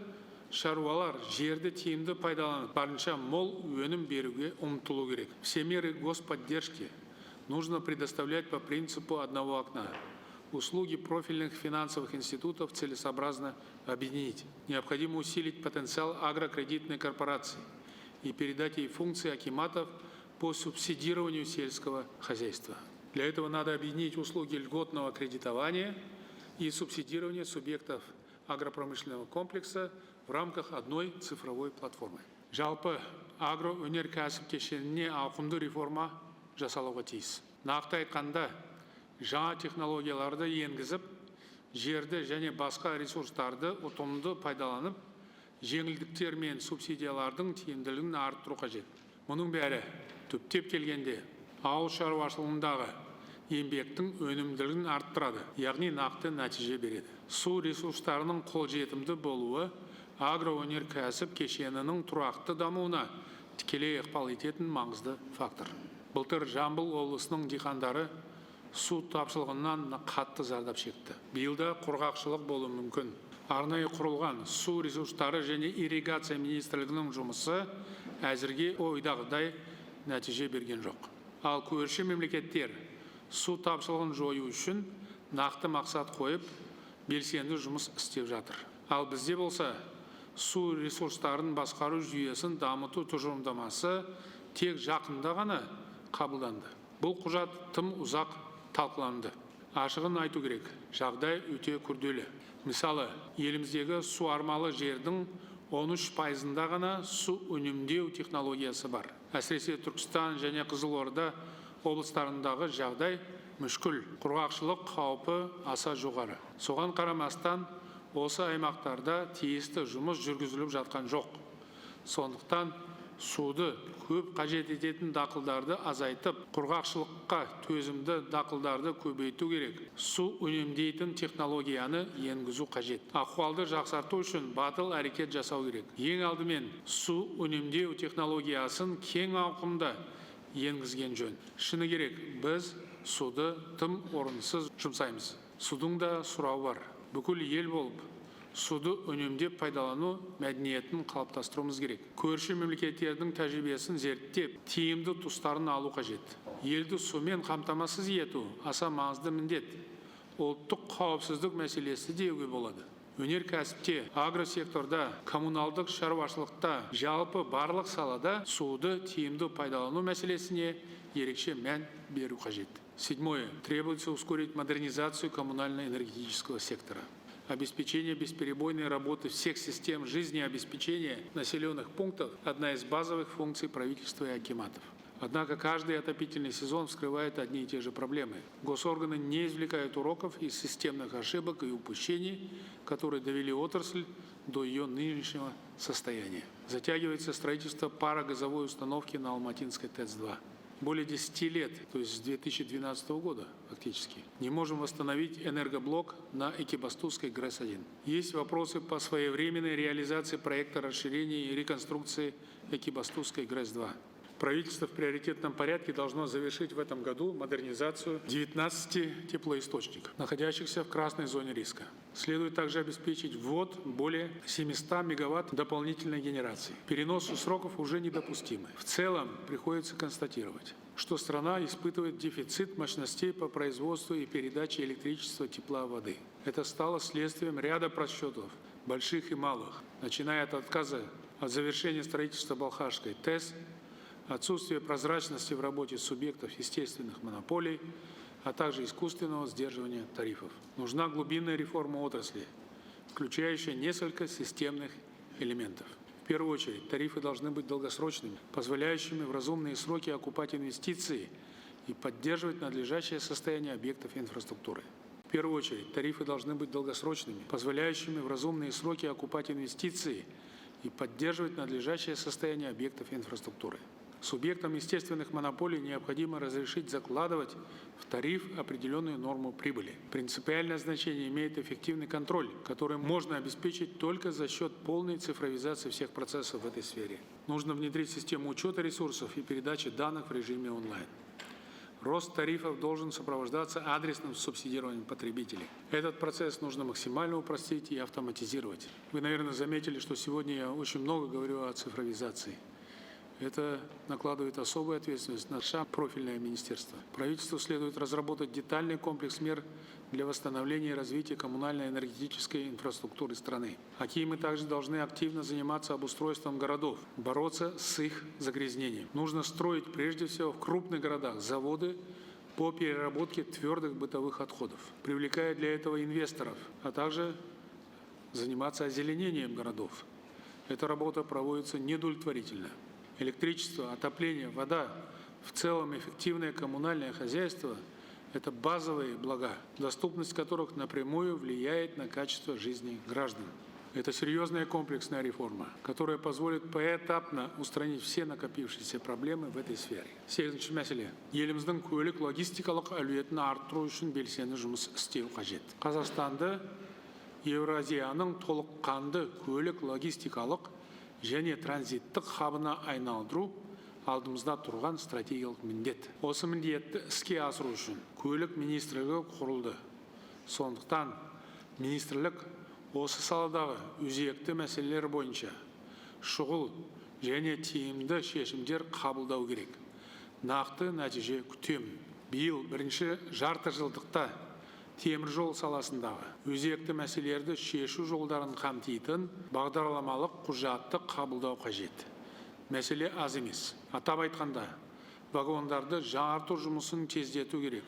шаруалар жерді тиімді пайдаланып, барынша мол өнім беруге ұмтылу керек. Все меры господдержки нужно предоставлять по принципу одного окна. Услуги профильных финансовых институтов целесообразно объединить. Необходимо усилить потенциал агрокредитной корпорации и передать ей функции акиматов по субсидированию сельского хозяйства. Для этого надо объединить услуги льготного кредитования и субсидирования субъектов агропромышленного комплекса в рамках одной цифровой платформы. Жалпы агроөнеркәсіп кешеніне ауқымды реформа жасалуға тиіс. Нақты айтқанда, жаңа технологияларды енгізіп, жерді және басқа ресурстарды ұтымды пайдаланып, жеңілдіктер мен субсидиялардың тиімділігін арттыру қажет. Мұның бәрі түптеп келгенде ауыл шаруашылығындағы еңбектің өнімділігін арттырады, яғни нақты нәтиже береді. Су ресурстарының қолжетімді болуы агроөнеркәсіп кешенінің тұрақты дамуына тікелей ықпал ететін маңызды фактор. Былтыр Жамбыл облысының диқандары су тапшылығынан қатты зардап шекті. Биылда құрғақшылық болуы мүмкін. Арнайы құрылған су ресурстары және ирригация министрлігінің жұмысы әзірге ойдағыдай нәтиже берген жоқ. Ал көрші мемлекеттер су тапшылығын жою үшін нақты мақсат қойып, белсенді жұмыс істеп жатыр. Ал бізде болса, су ресурстарын басқару жүйесін дамыту тұжырымдамасы тек жақында ғана қабылданды. Бұл құжат тым ұзақ талқыланды. Ашығын айту керек, жағдай өте күрделі. Мысалы, еліміздегі суармалы жердің 13%-ында ғана су үнемдеу технологиясы бар. Әсіресе Түркістан және Қызылорда облыстарындағы жағдай мүшкіл, құрғақшылық қаупі аса жоғары. Соған қарамастан, осы аймақтарда тиісті жұмыс жүргізіліп жатқан жоқ. Сондықтан суды көп қажет ететін дақылдарды азайтып, құрғақшылыққа төзімді дақылдарды көбейту керек. Су үнемдейтін технологияны енгізу қажет. Ахуалды жақсарту үшін батыл әрекет жасау керек. Ең алдымен су үнемдеу технологиясын кең ауқымда енгізген жөн. Шыны керек, біз суды тым орынсыз жұмсаймыз. Судың да сұрауы бар. Бүкіл ел болып, суды үнемдеп пайдалану мәдениетін қалыптастыруымыз керек. Көрші мемлекеттердің тәжірибесін зерттеп, тиімді тұстарын алу қажет. Елді сумен қамтамасыз ету аса маңызды міндет. Ұлттық қауіпсіздік мәселесі деуге болады. Өнеркәсіпте, агросекторда, коммуналдық шаруашылықта, жалпы барлық салада суды тиімді пайдалану мәселесіне ерекше мән беру қажет. Седьмое. Требуется ускорить модернизацию коммунально-энергетического сектора. Обеспечение бесперебойной работы всех систем жизнеобеспечения населенных пунктов – одна из базовых функций правительства и акиматов. Однако каждый отопительный сезон вскрывает одни и те же проблемы. Госорганы не извлекают уроков из системных ошибок и упущений, которые довели отрасль до ее нынешнего состояния. Затягивается строительство парогазовой установки на Алматинской ТЭЦ-2. Более 10 лет, то есть с 2012 года фактически, не можем восстановить энергоблок на Экибастузской ГРЭС-1. Есть вопросы по своевременной реализации проекта расширения и реконструкции Экибастузской ГРЭС-2. Правительство в приоритетном порядке должно завершить в этом году модернизацию 19 теплоисточников, находящихся в красной зоне риска. Следует также обеспечить ввод более 700 мегаватт дополнительной генерации. Переносу сроков уже недопустимы. В целом приходится констатировать, что страна испытывает дефицит мощностей по производству и передаче электричества, тепла, воды. Это стало следствием ряда просчетов, больших и малых, начиная от отказа от завершения строительства Балхашской ТЭС, отсутствие прозрачности в работе субъектов естественных монополий, а также искусственного сдерживания тарифов. Нужна глубинная реформа отрасли, включающая несколько системных элементов. В первую очередь, тарифы должны быть долгосрочными, позволяющими в разумные сроки окупать инвестиции и поддерживать надлежащее состояние объектов инфраструктуры. В первую очередь, тарифы должны быть долгосрочными, позволяющими в разумные сроки окупать инвестиции и поддерживать надлежащее состояние объектов инфраструктуры. Субъектам естественных монополий необходимо разрешить закладывать в тариф определенную норму прибыли. Принципиальное значение имеет эффективный контроль, который можно обеспечить только за счет полной цифровизации всех процессов в этой сфере. Нужно внедрить систему учета ресурсов и передачи данных в режиме онлайн. Рост тарифов должен сопровождаться адресным субсидированием потребителей. Этот процесс нужно максимально упростить и автоматизировать. Вы, наверное, заметили, что сегодня я очень много говорю о цифровизации. Это накладывает особую ответственность на наше профильное министерство. Правительству следует разработать детальный комплекс мер для восстановления и развития коммунально-энергетической инфраструктуры страны. Акимы также должны активно заниматься обустройством городов, бороться с их загрязнением. Нужно строить прежде всего в крупных городах заводы по переработке твердых бытовых отходов, привлекая для этого инвесторов, а также заниматься озеленением городов. Эта работа проводится неудовлетворительно. Электричество, отопление, вода, в целом эффективное коммунальное хозяйство – это базовые блага, доступность которых напрямую влияет на качество жизни граждан. Это серьезная комплексная реформа, которая позволит поэтапно устранить все накопившиеся проблемы в этой сфере. Сегізінші мәселе. Еліміздің көлік логистикалық әлеуетін арттыру үшін белсенді жұмыс істеу қажет. Қазақстанды Еуразияның толыққанды көлік логистикалық және транзиттік хабына айналдыру алдымызда тұрған стратегиялық міндет. Осы міндетті іске асыру үшін көлік министрлігі құрылды. Сондықтан министрлік осы саладағы өзекті мәселелер бойынша шұғыл және тиімді шешімдер қабылдау керек. Нақты нәтиже күтемін. Биыл бірінші жарты жылдықта темір жол саласындағы өзекті мәселелерді шешу жолдарын қамтитын бағдарламалық құжатты қабылдау қажет. Мәселе аз емес. Атап айтқанда, Вагондарды жаңарту жұмысын тездету керек.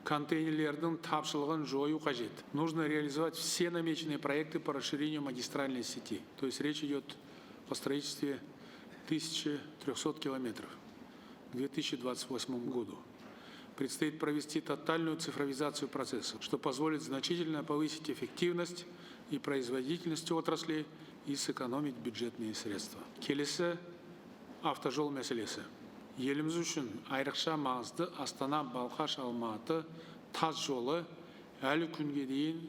Контейнерлердің тапшылығын жою қажет. Нужно реализовать все намеченные проекты по расширению магистральной сети. То есть речь идет о строительстве 1300 километров к 2028 году. Предстоит провести тотальную цифровизацию процесса, что позволит значительно повысить эффективность и производительность отрасли и сэкономить бюджетные средства. Келесі автожол мәселесі. Еліміз үшін айрықша маңызды Астана-Балқаш-Алматы тас жолы әлі күнге дейін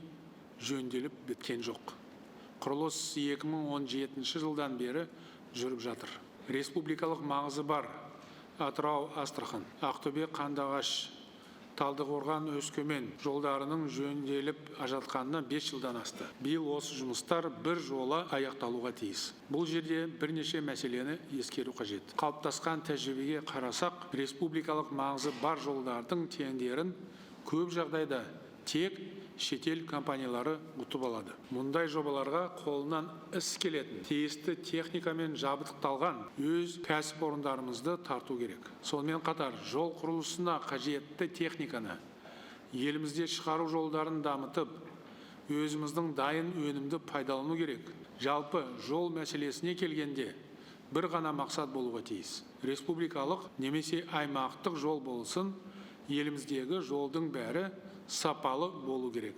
жөнделіп біткен жоқ. Құрылыс 2017 жылдан бері жүріп жатыр. Республикалық маңызы бар Атырау-Астрахан, Ақтөбе-Қандыағаш, Талдықорған Өскемен жолдарының жөнделіп жатқанына 5 жылдан асты. Биыл осы жұмыстар бір жола аяқталуға тиіс. Бұл жерде бірнеше мәселені ескеру қажет. Қалыптасқан тәжірибеге қарасақ, республикалық маңызы бар жолдардың тиендерін көп жағдайда тек шетел компаниялары ұтып алады. Мұндай жобаларға қолынан іс келетін, тиісті техникамен жабдықталған өз кәсіпорындарымызды тарту керек. Сонымен қатар жол құрылысына қажетті техниканы елімізде шығару жолдарын дамытып, өзіміздің дайын өнімді пайдалану керек. Жалпы жол мәселесіне келгенде бір ғана мақсат болуға тиіс. Республикалық немесе аймақтық жол болсын, еліміздегі жолдың бәрі сапалы болу керек.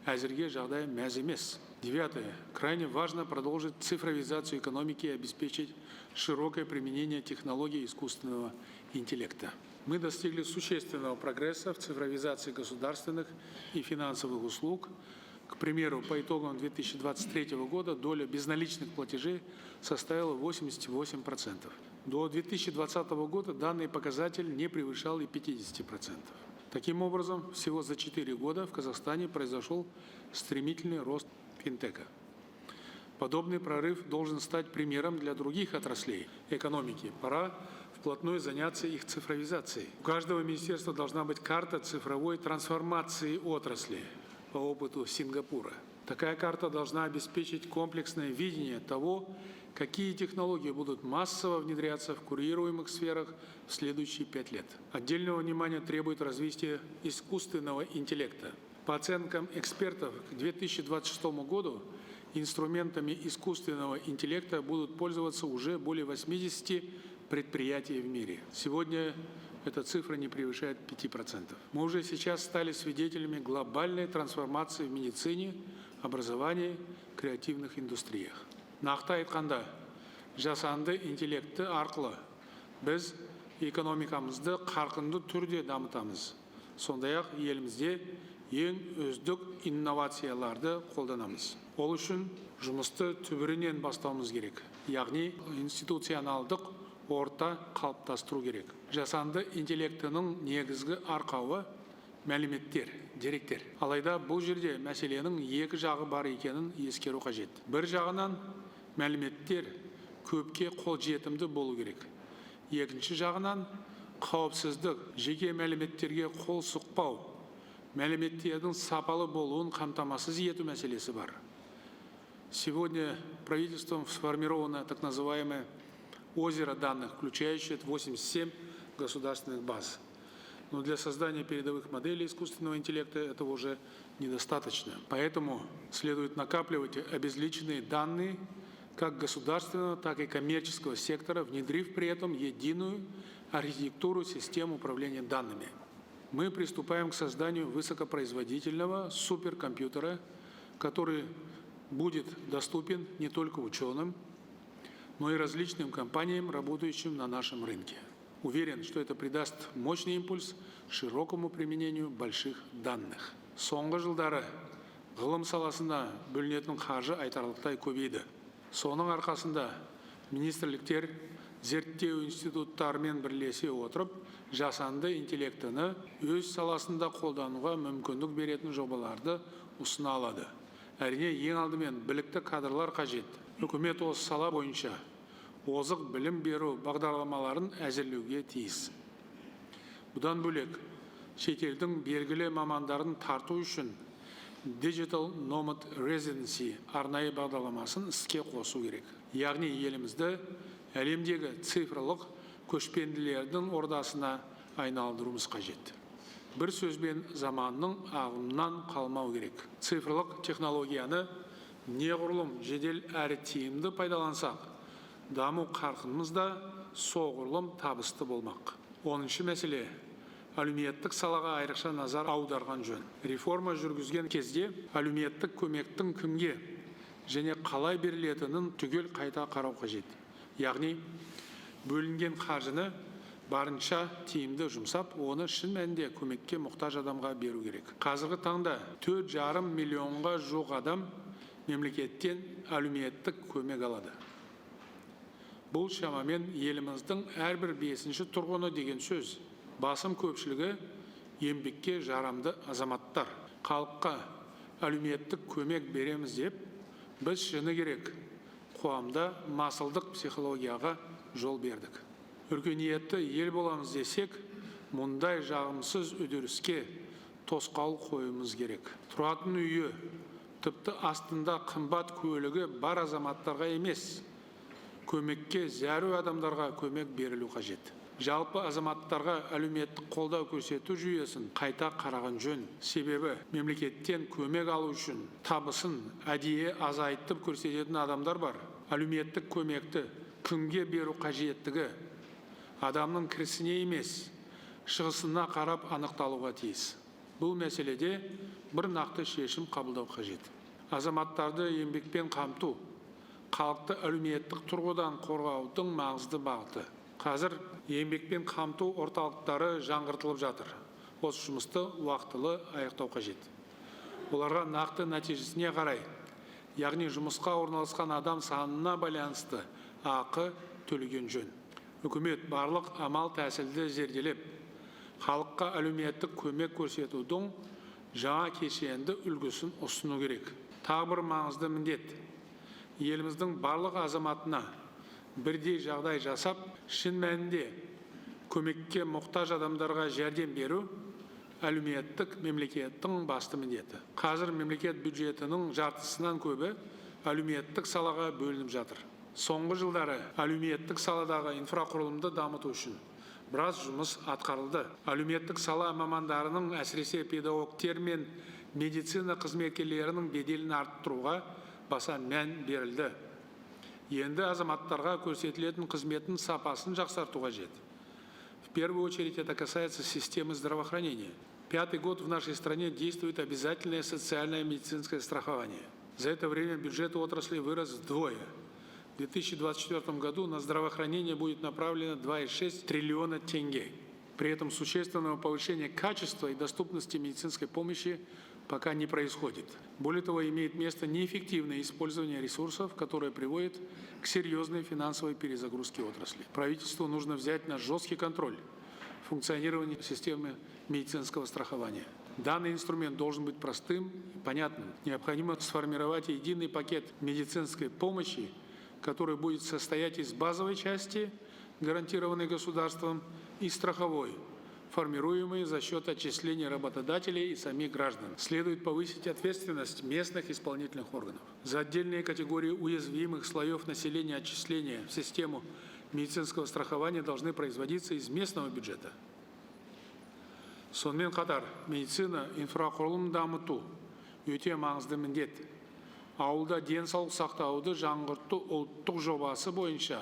Әзірге жағдай мәз емес. 9. Крайне важно продолжить цифровизацию экономики и обеспечить широкое применение технологий искусственного интеллекта. Мы достигли существенного прогресса в цифровизации государственных и финансовых услуг. К примеру, по итогам 2023 года доля безналичных платежей составила 88%. До 2020 года данный показатель не превышал и 50%. Таким образом, всего за 4 года в Казахстане произошел стремительный рост финтека. Подобный прорыв должен стать примером для других отраслей экономики. Пора вплотную заняться их цифровизацией. У каждого министерства должна быть карта цифровой трансформации отрасли по опыту Сингапура. Такая карта должна обеспечить комплексное видение того, какие технологии будут массово внедряться в курируемых сферах в следующие 5 лет. Отдельного внимания требует развитие искусственного интеллекта. По оценкам экспертов, к 2026 году инструментами искусственного интеллекта будут пользоваться уже более 80 предприятий в мире. Сегодня эта цифра не превышает 5%. Мы уже сейчас стали свидетелями глобальной трансформации в медицине, образовании, креативных индустриях. Нақты айтқанда, жасанды интеллекті арқылы біз экономикамызды қарқынды түрде дамытамыз. Сондай-ақ елімізде ең үздік инновацияларды қолданамыз. Ол үшін жұмысты түбірінен бастауымыз керек. Яғни институционалдық орта қалыптастыру керек. Жасанды интеллектінің негізгі арқауы мәліметтер, деректер. Алайда бұл жерде мәселенің екі жағы бар екенін ескеру қажет. Бір жағынан мәліметтер көпке қолжетімді болу керек. Екінші жағынан қауіпсіздік, жеке мәліметтерге қол сұқпау, мәліметтердің сапалы болуын қамтамасыз ету мәселесі бар. Сегодня правительством сформировано так называемое озеро данных, включающее 87 государственных баз. Но для создания передовых моделей искусственного интеллекта этого уже недостаточно. Поэтому следует накапливать обезличенные данные как государственного, так и коммерческого сектора, внедрив при этом единую архитектуру систем управления данными. Мы приступаем к созданию высокопроизводительного суперкомпьютера, который будет доступен не только ученым, но и различным компаниям, работающим на нашем рынке. Уверен, что это придаст мощный импульс широкому применению больших данных. Соңғы жылдары ғылым саласында бөлінетін қаржы айтарлықтай көбейді. Соның арқасында министрліктер зерттеу институттарымен бірлесе отырып, жасанды интеллектіні өз саласында қолдануға мүмкіндік беретін жобаларды ұсына алады. Әрине, ең алдымен білікті кадрлар қажет. Үкімет осы сала бойынша озық білім беру бағдарламаларын әзірлеуге тиіс. Бұдан бөлек, шетелдің белгілі мамандарын тарту үшін Digital Nomad Residency арнайы бағдарламасын іске қосу керек. Яғни елімізді әлемдегі цифрлық көшпенділердің ордасына айналдыруымыз қажет. Бір сөзбен заманның ағымынан қалмау керек. Цифрлық технологияны неғұрлым жедел әрі тиімді пайдалансақ, даму қарқынымыз да соғұрлым табысты болмақ. 10-шы мәселе. Әлеуметтік салаға айрықша назар аударған жөн. Реформа жүргізген кезде әлеуметтік көмектің кімге және қалай берілетінін түгел қайта қарау қажет. Яғни, бөлінген қаржыны барынша тиімді жұмсап, оны шын мәнінде көмекке мұқтаж адамға беру керек. Қазіргі таңда 4,5 миллионға жуық адам мемлекеттен әлеуметтік көмек алады. Бұл шамамен еліміздің әрбір 5-ші тұрғыны деген сөз. Басым көпшілігі еңбекке жарамды азаматтар. Халыққа әлеуметтік көмек береміз деп, біз шыны керек қоғамда масылдық психологияға жол бердік. Өркениетті ел боламыз десек, мұндай жағымсыз үдеріске тосқауыл қоюымыз керек. Тұратын үйі, тіпті астында қымбат көлігі бар азаматтарға емес, көмекке зәру адамдарға көмек берілу қажет. Жалпы азаматтарға әлеуметтік қолдау көрсету жүйесін қайта қараған жөн. Себебі мемлекеттен көмек алу үшін табысын әдейі азайтып көрсететін адамдар бар. Әлеуметтік көмекті кімге беру қажеттігі адамның кірісіне емес, шығысына қарап анықталуға тиіс. Бұл мәселеде бір нақты шешім қабылдау қажет. Азаматтарды еңбекпен қамту, халықты әлеуметтік тұрғыдан қорғаудың маңызды бағыты. Қазір еңбекпен қамту орталықтары жаңғыртылып жатыр. Осы жұмысты уақытылы аяқтау қажет. Оларға нақты нәтижесіне қарай, яғни жұмысқа орналасқан адам санына байланысты ақы төлеген жөн. Үкімет барлық амал тәсілді зерделеп, халыққа әлеуметтік көмек көрсетудің жаңа кешенді үлгісін ұсыну керек. Тағы бір маңызды міндет. Еліміздің барлық азаматына бірдей жағдай жасап, шын мәнінде көмекке мұқтаж адамдарға жәрдем беру әлеуметтік мемлекеттің басты міндеті. Қазір мемлекет бюджетінің жартысынан көбі әлеуметтік салаға бөлініп жатыр. Соңғы жылдары әлеуметтік саладағы инфрақұрылымды дамыту үшін біраз жұмыс атқарылды. Әлеуметтік сала мамандарының, әсіресе педагогтер мен медицина қызметкерлерінің беделін арттыруға баса мән берілді. Енді азаматтарға көрсетілетін қызметтің сапасын жақсарту қажет. В первую очередь это касается системы здравоохранения. 5-й год в нашей стране действует обязательное социальное медицинское страхование. За это время бюджет отрасли вырос вдвое. В 2024 году на здравоохранение будет направлено 2,6 триллиона тенге. При этом существенного повышения качества и доступности медицинской помощи пока не происходит. Более того, имеет место неэффективное использование ресурсов, которое приводит к серьезной финансовой перезагрузке отрасли. Правительству нужно взять на жесткий контроль функционирование системы медицинского страхования. Данный инструмент должен быть простым и понятным. Необходимо сформировать единый пакет медицинской помощи, который будет состоять из базовой части, гарантированной государством, и страховой, формируемые за счет отчислений работодателей и самих граждан. Следует повысить ответственность местных исполнительных органов. За отдельные категории уязвимых слоев населения отчисления в систему медицинского страхования должны производиться из местного бюджета. Сонымен қатар, медицина инфрақұрылымын дамыту өте маңызды міндет. Ауылда денсаулық сақтауды жаңғырту ұлттық жобасы бойынша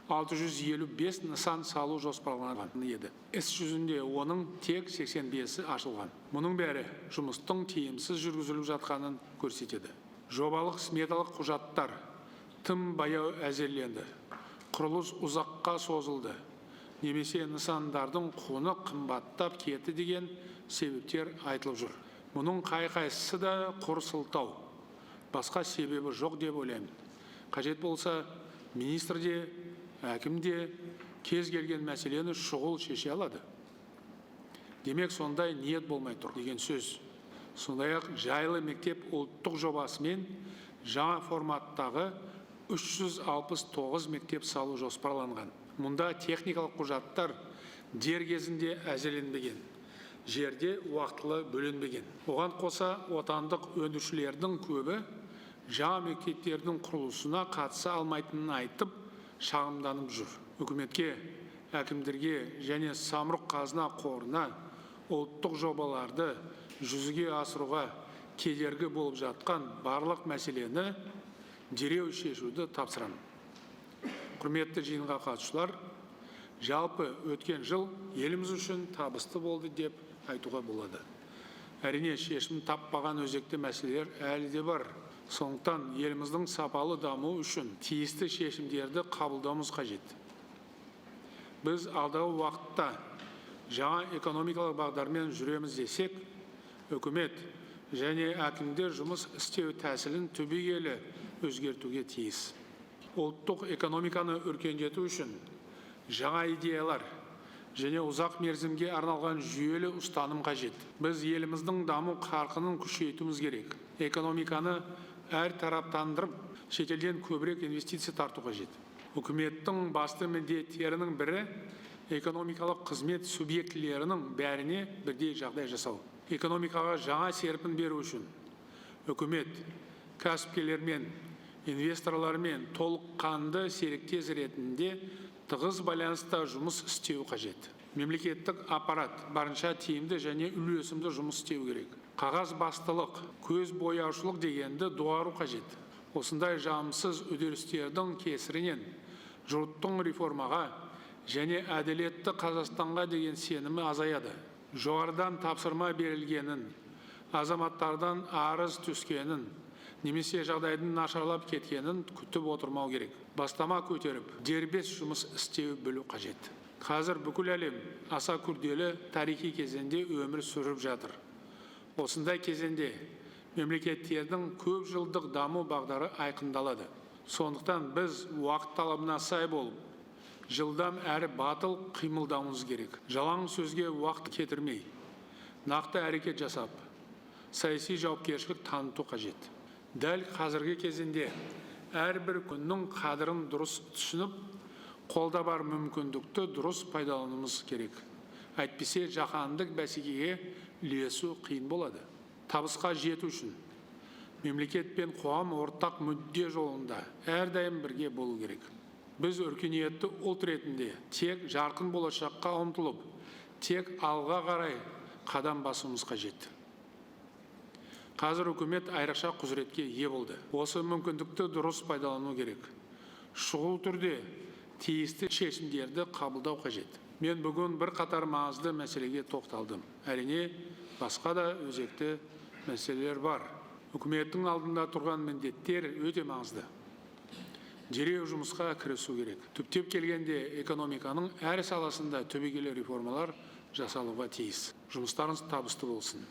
655 нысан салу жоспарланған еді. Іс жүзінде оның тек 85-і ашылған. Мұның бәрі жұмыстың тиімсіз жүргізіліп жатқанын көрсетеді. Жобалық сметалық құжаттар тым баяу әзірленді. Құрылыс ұзаққа созылды. Немесе нысандардың құны қымбаттап кетті деген себептер айтылып жүр. Мұның қай-қайсысы да құр сылтау. Басқа себебі жоқ деп ойлаймын. Қажет болса, министр де, әкім де кез келген мәселені шұғыл шеше алады. Демек, сондай ниет болмай тұр деген сөз. Сондай-ақ жайлы мектеп ұлттық жобасымен жаңа форматтағы 369 мектеп салу жоспарланған. Мұнда техникалық құжаттар дер кезінде әзірленбеген, жерде уақытылы бөлінбеген. Оған қоса отандық өндірушілердің көбі жаңа мектептердің құрылысына қатыса алмайтынын айтып, шағымданып жүр. Үкіметке әкімдерге және самұрық қазына қорына ұлттық жобаларды жүзеге асыруға кедергі болып жатқан барлық мәселені дереу шешуді тапсырамын. Құрметті жиынға қатысушылар, жалпы өткен жыл еліміз үшін табысты болды деп айтуға болады. Әрине, шешім таппаған өзекті мәселелер әлі де бар. Сондықтан еліміздің сапалы дамуы үшін тиісті шешімдерді қабылдауымыз қажет. Біз алдағы уақытта жаңа экономикалық бағдармен жүреміз десек, үкімет және әкімдер жұмыс істеу тәсілін түбегейлі өзгертуге тиіс. Ұлттық экономиканы өркендету үшін жаңа идеялар және ұзақ мерзімге арналған жүйелі ұстаным қажет. Біз еліміздің даму қарқынын күшейтуіміз керек. Экономиканы әртараптандырып, шетелден көбірек инвестиция тарту қажет. Үкіметтің басты міндеттерінің бірі экономикалық қызмет субъектілерінің бәріне бірдей жағдай жасау. Экономикаға жаңа серпін беру үшін үкімет кәсіпкерлермен, инвесторлармен толыққанды серіктес ретінде тығыз байланыста жұмыс істеу қажет. Мемлекеттік аппарат барынша тиімді және үйлесімді жұмыс істеу керек. Қағаз бастылық, көз бояушылық дегенді доғару қажет. Осындай жағымсыз үдерістердің кесірінен жұрттың реформаға және әділетті Қазақстанға деген сенімі азаяды. Жоғарыдан тапсырма берілгенін, азаматтардан арыз түскенін, немесе жағдайдың нашарлап кеткенін күтіп отырмау керек. Бастама көтеріп, дербес жұмыс істеу білу қажет. Қазір бүкіл әлем аса күрделі тарихи кезеңде өмір сүріп жатыр. Осындай кезеңде мемлекеттердің көп жылдық даму бағдары айқындалады. Сондықтан біз уақыт талабына сай болып, жылдам әрі батыл қимылдауымыз керек. Жалаң сөзге уақыт кетірмей, нақты әрекет жасап, саяси жауапкершілік таныту қажет. Дәл қазіргі кезеңде әрбір күннің қадірін дұрыс түсініп, қолда бар мүмкіндікті дұрыс пайдалануымыз керек. Әйтпесе жаһандық бәсекеге ілесу қиын болады. Табысқа жету үшін мемлекет пен қоғам ортақ мүдде жолында әрдайым бірге болу керек. Біз өркениетті ұлт ретінде тек жарқын болашаққа ұмтылып, тек алға қарай қадам басуымыз қажет. Қазір үкімет айрықша құзыретке ие болды. Осы мүмкіндікті дұрыс пайдалану керек. Шұғыл түрде тиісті шешімдерді қабылдау қажет. Мен бүгін бір қатар маңызды мәселеге тоқталдым. Әрине, басқа да өзекті мәселелер бар. Үкіметтің алдында тұрған міндеттер өте маңызды. Дереу жұмысқа кірісу керек. Түптеп келгенде экономиканың әр саласында түбегейлі реформалар жасалуға тиіс. Жұмыстарыңыз табысты болсын.